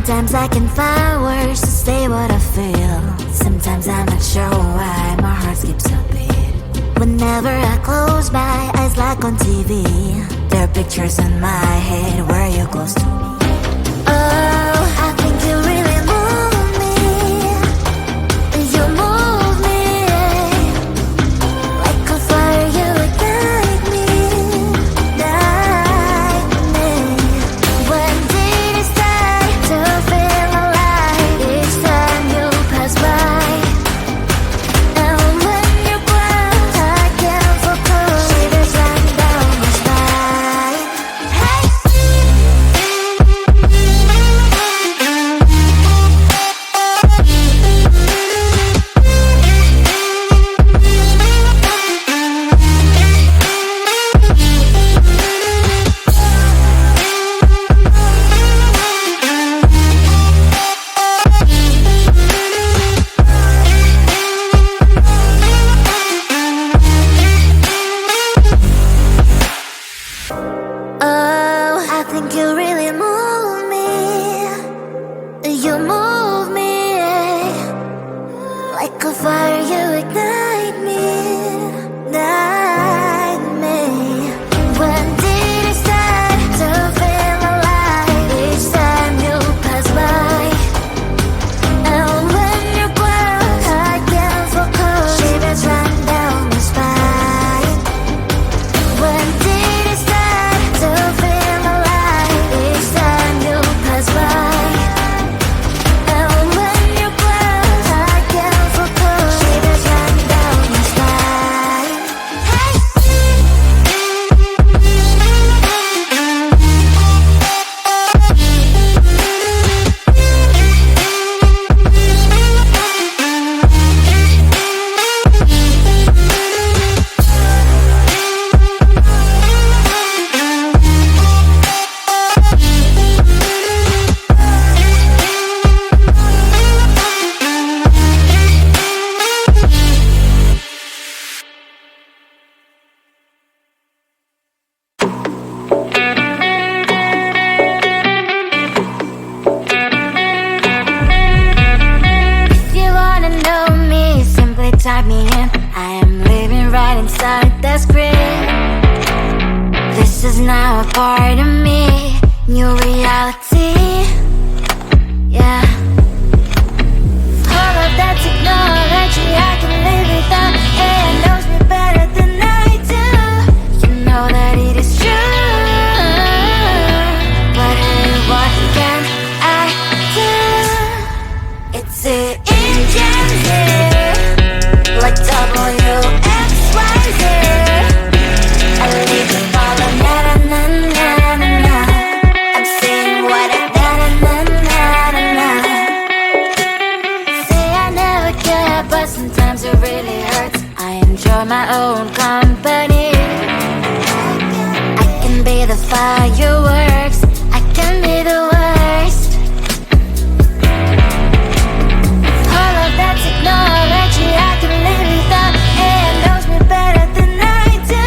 Sometimes I can find words to say what I feel. Sometimes I'm not sure why my heart skips a beat. Whenever I close my eyes like on TV, there are pictures in my head where you're close to me. Oh, I think you really move me. You move me like a fire, you ignite me, ignite me. When did it start to feel alive? Each time you pass by, and when you grow, I can't focus. Shivers run down my spine. Hey. Oh, I think you really move me. You move me like a fire, you ignite me, ignite me. When did it start to feel alive? Each time you pass by, and when you grow, I can't focus. Shivers run down my spine. When did it start to feel alive? Each time you pass by, and when you grow, I can't focus. Shivers run down my spine. Hey. If you wanna know me, simply type me in. I am living right inside the screen. This is now a part of me, new reality. Yeah. All of that technology I can live without. AI knows me better than I do. You know that it is true. But hey, what can I do? It's the engine here, like WXYZ. I leave you falling, na na na na na na. I'm seeing what I na na na na na na. Say I never care, but sometimes it really hurts. I enjoy my own company. I can be the fireworks, I can be the worst. All of that technology I can live without. AI knows me better than I do.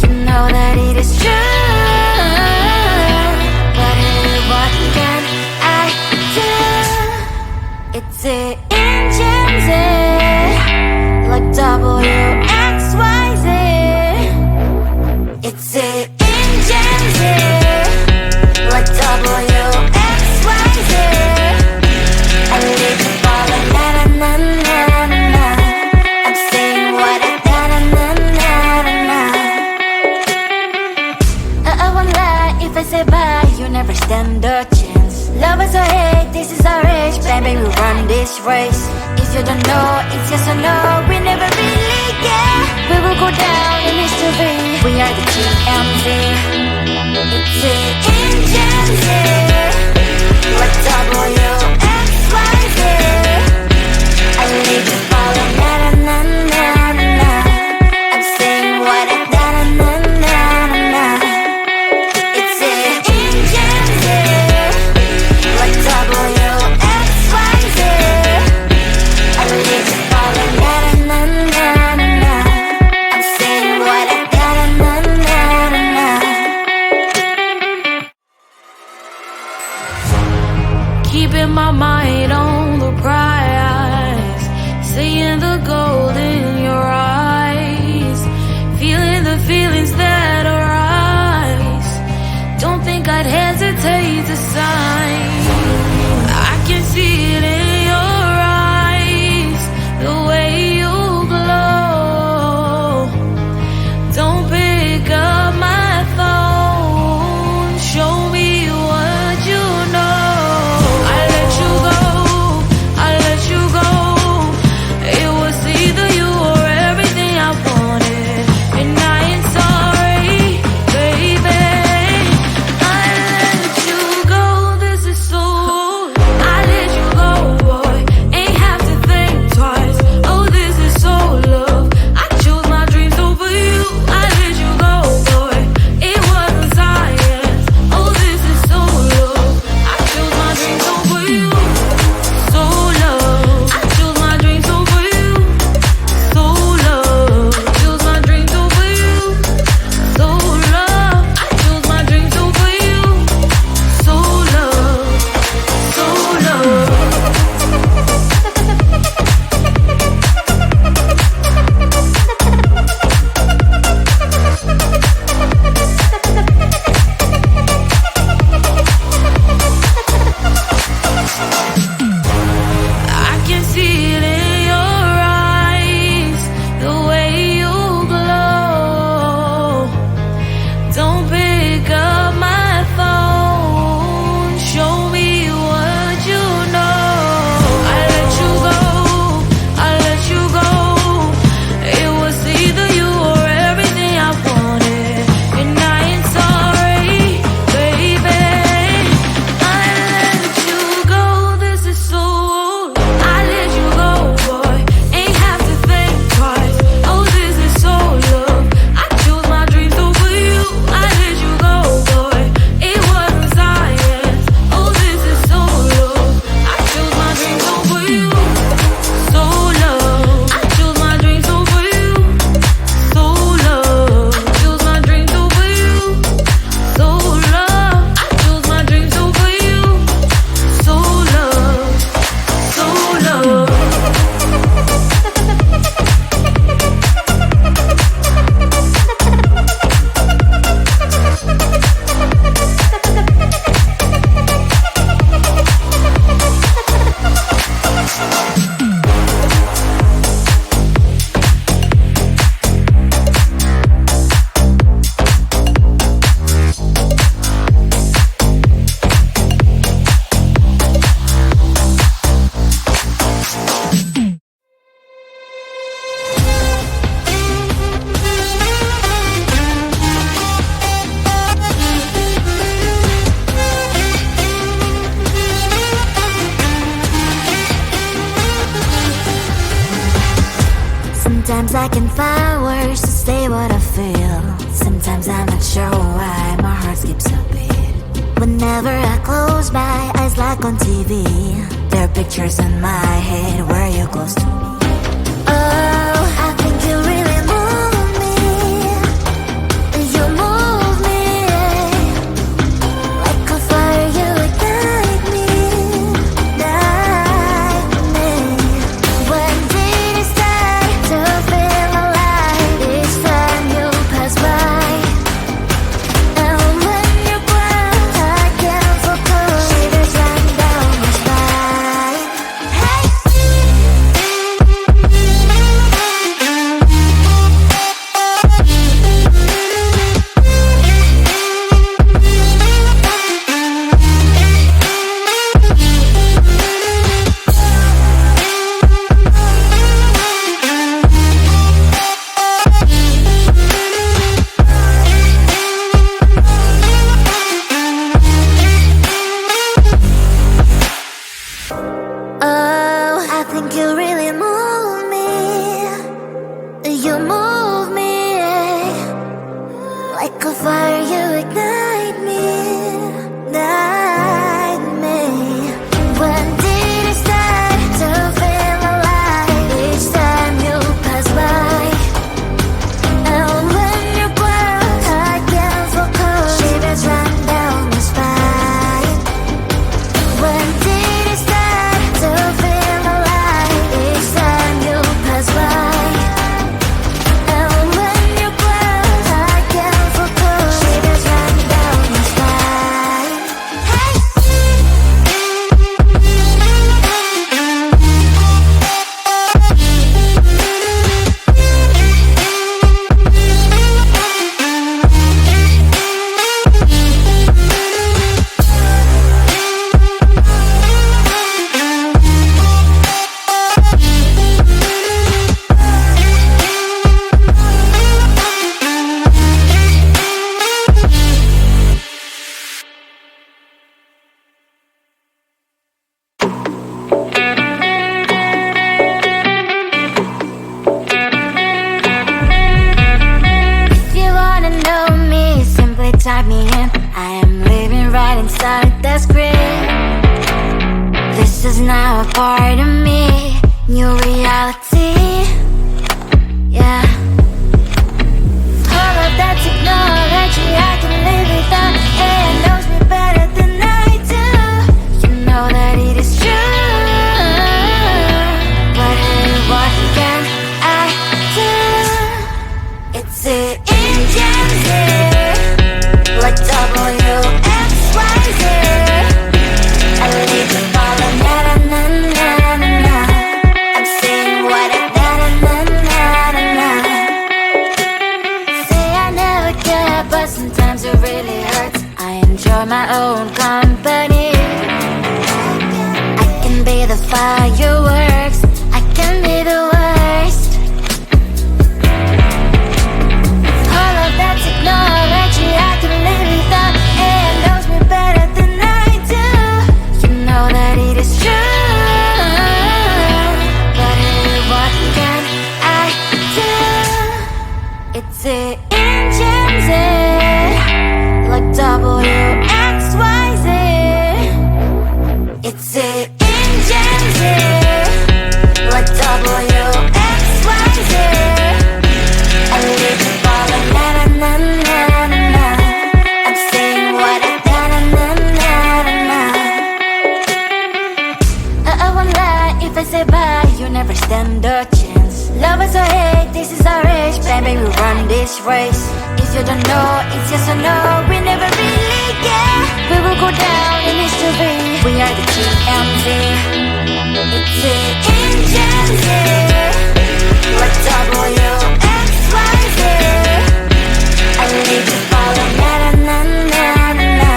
You know that it is true. But hey, what can I do? It's the engines like WXYZ. It's the engines like WXYZ. I leave you falling, na na na na na na. I'm saying what I na na na na na na. I won't lie if I say bye, you never stand a chance. Love us or hate, this is our age, baby, we run this race. If you don't know, it's yes or no, we never really care. We will go down in history, we are the TMZ. It's the engines here, like WXYZ. I leave you falling, na na na na na na. I'm saying what I na na na na na na. It's the engines here, like WXYZ. I leave you falling, na na na na na na. I'm saying what I na na na na na na. keeping my mind on the prize, seeing the gold in your eyes, feeling the feelings that arise. Don't think I'd hesitate to sign. I can see it in your eyes, the way you glow. Don't pick up my phone, show me what you know. I let you go, I let you go. It was either you or everything I wanted, and I ain't sorry, baby. I let you go, this is so. I let you go, boy, ain't have to think twice. Oh, this is so love. I chose my dreams over you. I let you go, boy, it wasn't science. Oh, this is so love. I chose my dreams over you. So love. I chose my dreams over you. So love. Chose my dreams over you. So love. I chose my dreams over you. So love. So love. I can see it in your eyes, the way you glow. Don't pick up my phone, show me what you know. I let you go, I let you go. It was either you or everything I wanted, and I ain't sorry, baby. I let you go, this is so. I let you go, boy, ain't have to think twice. Oh, this is so love. I chose my dreams over you. I let you go, boy, it wasn't science. Oh, this is so love. I chose my dreams over you. So love. I chose my dreams over you. So love. Chose my dreams over you. So love. I chose my dreams over you. So love. So love. Sometimes I can find words to say what I feel. Sometimes I'm not sure why my heart skips a beat. Whenever I close my eyes like on TV, there are pictures in my head where you're close to me. Oh, I think you really move me. You move me like a fire, you ignite me. When did it start to feel alive? Each time you pass by, and when you ground, I can't focus. Shivers run down my spine. Hey. This is now a part of me, new reality. Yeah. All of that technology I can live without. AI knows me better than I do. You know that it is true. But hey, what can I do? It's the engines here, like WXYZ. I live in follow, na na na na na. I'm saying what I na na na na na. Say I never care, but sometimes it really hurts. I enjoy my own company. I can be the fireworks, I can be the worst. All of that technology I can live without. AI knows me better than I do. You know that it is true. But hey, what can I do? It's the engines, like WXYZ. It's the engines, like WXYZ. I live and follow, na na na na na na. I'm saying what I na na na na na na. I won't lie if I say bye, you never stand a chance. Love us or hate, this is our age, baby, we run this race. If you don't know, it's yes or no, we never really care. We will go down in history, we are the TMZ. It's the engines, like WXYZ. I live to follow, na na na na na na.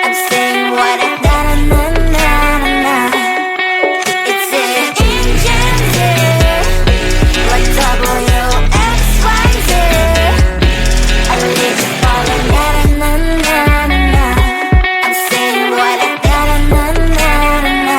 I'm saying what I na na na na na na. It's the engines, like WXYZ. I live to follow, na na na na na na. I'm saying what I na na na na na.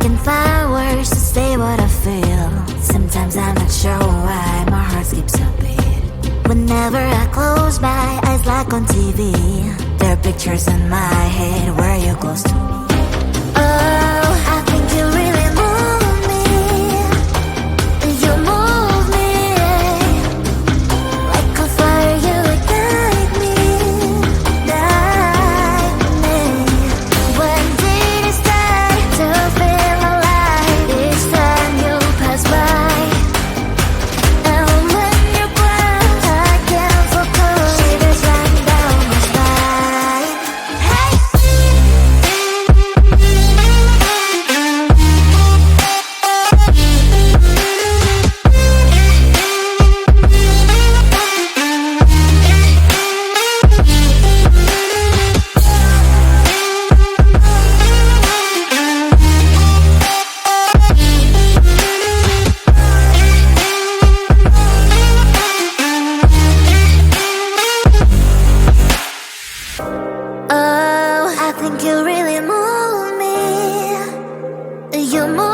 can find words to say what I feel. Sometimes I'm not sure why my heart skips a beat. Whenever I close my eyes like on TV, there are pictures in my head where you're close to me. Oh, I think you really move me. You move me like a fire, you ignite me, guide me. When did it start to feel alive? Each time you pass by, and when you cry, I can't focus. Shivers run down my spine. Hey. Oh, I think you really move me. You move